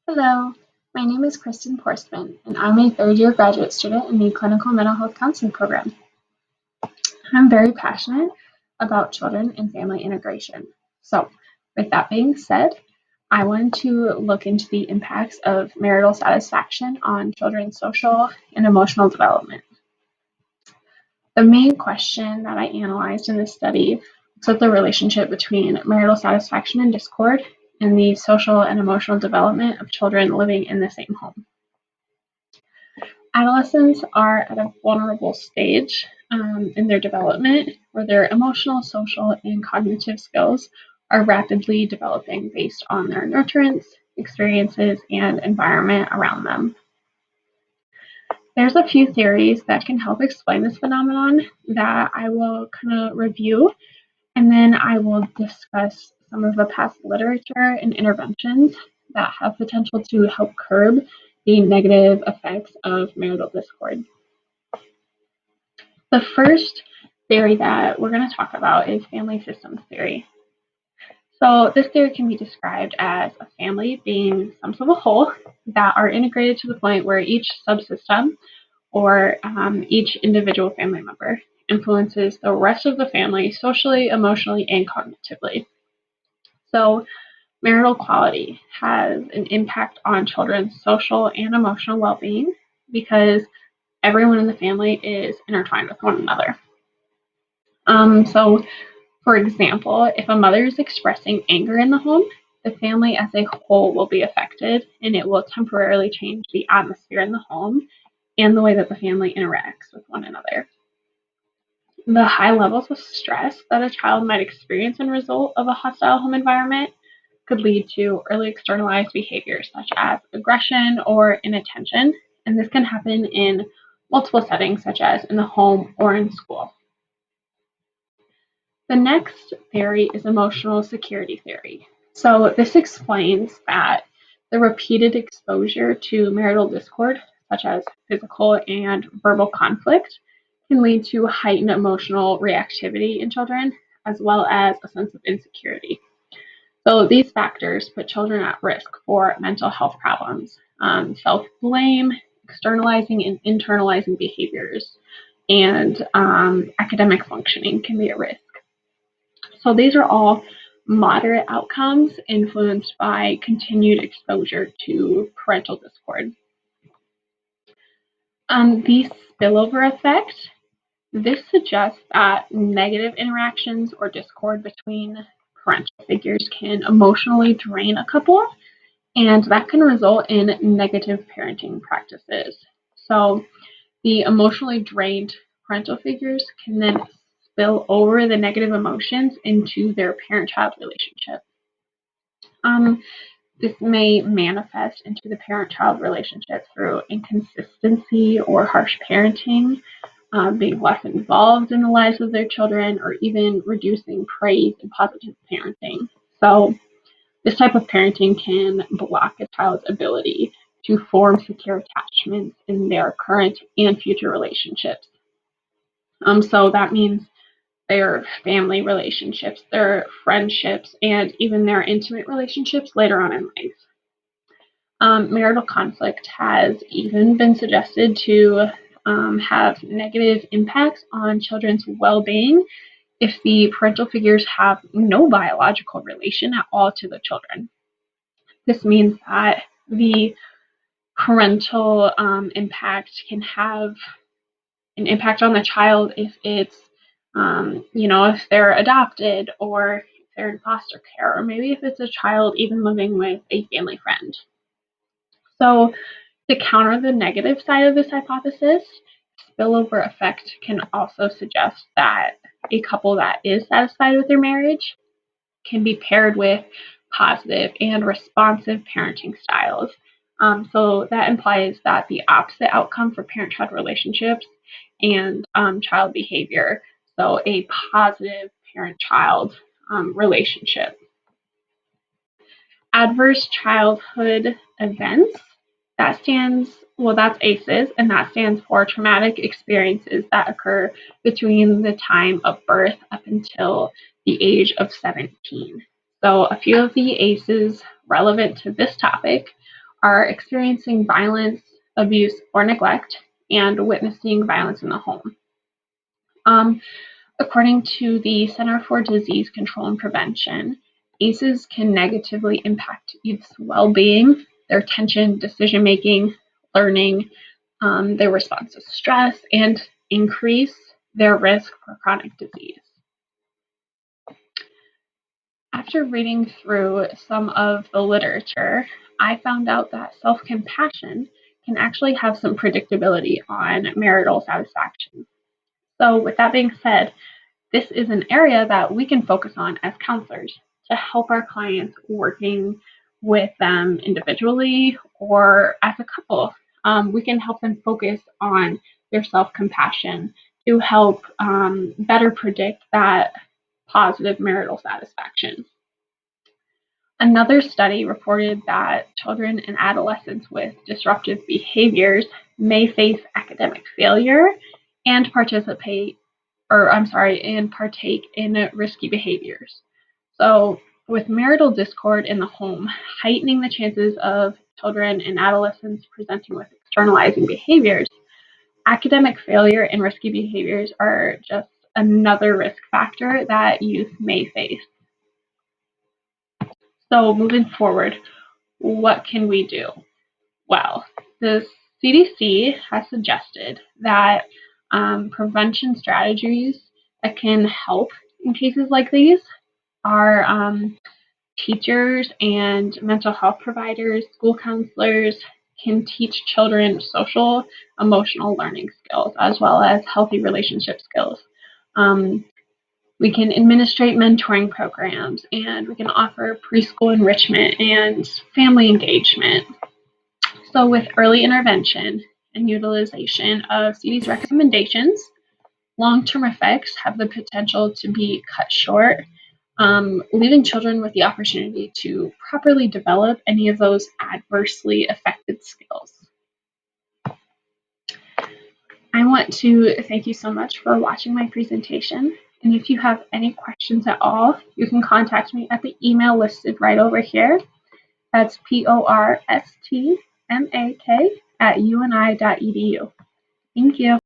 Hello, my name is Kristin Porstmann, and I'm a third-year graduate student in the Clinical Mental Health Counseling program. I'm very passionate about children and family integration. So, with that being said, I wanted to look into the impacts of marital satisfaction on children's social and emotional development. The main question that I analyzed in this study looks at the relationship between marital satisfaction and discord and the social and emotional development of children living in the same home. Adolescents are at a vulnerable stage in their development where their emotional, social, and cognitive skills are rapidly developing based on their nurturance, experiences, and environment around them. There's a few theories that can help explain this phenomenon that I will kind of review, and then I will discuss some of the past literature and interventions that have potential to help curb the negative effects of marital discord. The first theory that we're going to talk about is family systems theory. So this theory can be described as a family being sums of a whole that are integrated to the point where each subsystem or each individual family member influences the rest of the family socially, emotionally, and cognitively. So marital quality has an impact on children's social and emotional well-being because everyone in the family is intertwined with one another. So, for example, if a mother is expressing anger in the home, the family as a whole will be affected, and it will temporarily change the atmosphere in the home and the way that the family interacts with one another. The high levels of stress that a child might experience as a result of a hostile home environment could lead to early externalized behaviors such as aggression or inattention, and this can happen in multiple settings, such as in the home or in school. The next theory is emotional security theory. So this explains that the repeated exposure to marital discord, such as physical and verbal conflict, can lead to heightened emotional reactivity in children, as well as a sense of insecurity. So these factors put children at risk for mental health problems, self-blame, externalizing and internalizing behaviors, and academic functioning can be at risk. So these are all moderate outcomes influenced by continued exposure to parental discord. The spillover effect, this suggests that negative interactions or discord between parental figures can emotionally drain a couple, and that can result in negative parenting practices. So the emotionally drained parental figures can then spill over the negative emotions into their parent-child relationship. This may manifest into the parent-child relationship through inconsistency or harsh parenting, being less involved in the lives of their children, or even reducing praise and positive parenting. So this type of parenting can block a child's ability to form secure attachments in their current and future relationships. So that means their family relationships, their friendships, and even their intimate relationships later on in life. Marital conflict has even been suggested to have negative impacts on children's well-being if the parental figures have no biological relation at all to the children. This means that the parental impact can have an impact on the child if it's, if they're adopted or if they're in foster care, or maybe if it's a child even living with a family friend. So to counter the negative side of this hypothesis, spillover effect can also suggest that a couple that is satisfied with their marriage can be paired with positive and responsive parenting styles. So that implies that the opposite outcome for parent-child relationships and child behavior, so a positive parent-child relationship. Adverse childhood events, that's ACEs, and that stands for traumatic experiences that occur between the time of birth up until the age of 17. So a few of the ACEs relevant to this topic are experiencing violence, abuse, or neglect, and witnessing violence in the home. According to the Center for Disease Control and Prevention, ACEs can negatively impact youth's well-being, their attention, decision-making, learning, their response to stress, and increase their risk for chronic disease. After reading through some of the literature, I found out that self-compassion can actually have some predictability on marital satisfaction. So with that being said, this is an area that we can focus on as counselors to help our clients working with them individually or as a couple. We can help them focus on their self-compassion to help better predict that positive marital satisfaction. Another study reported that children and adolescents with disruptive behaviors may face academic failure and partake in risky behaviors. So, with marital discord in the home, heightening the chances of children and adolescents presenting with externalizing behaviors, academic failure and risky behaviors are just another risk factor that youth may face. So, moving forward, what can we do? Well, the CDC has suggested that prevention strategies that can help in cases like these are teachers and mental health providers, school counselors can teach children social, emotional learning skills as well as healthy relationship skills. We can administrate mentoring programs and we can offer preschool enrichment and family engagement. So with early intervention and utilization of CDC's recommendations, long-term effects have the potential to be cut short, leaving children with the opportunity to properly develop any of those adversely affected skills. I want to thank you so much for watching my presentation. And if you have any questions at all, you can contact me at the email listed right over here. That's porstmak@uni.edu. Thank you.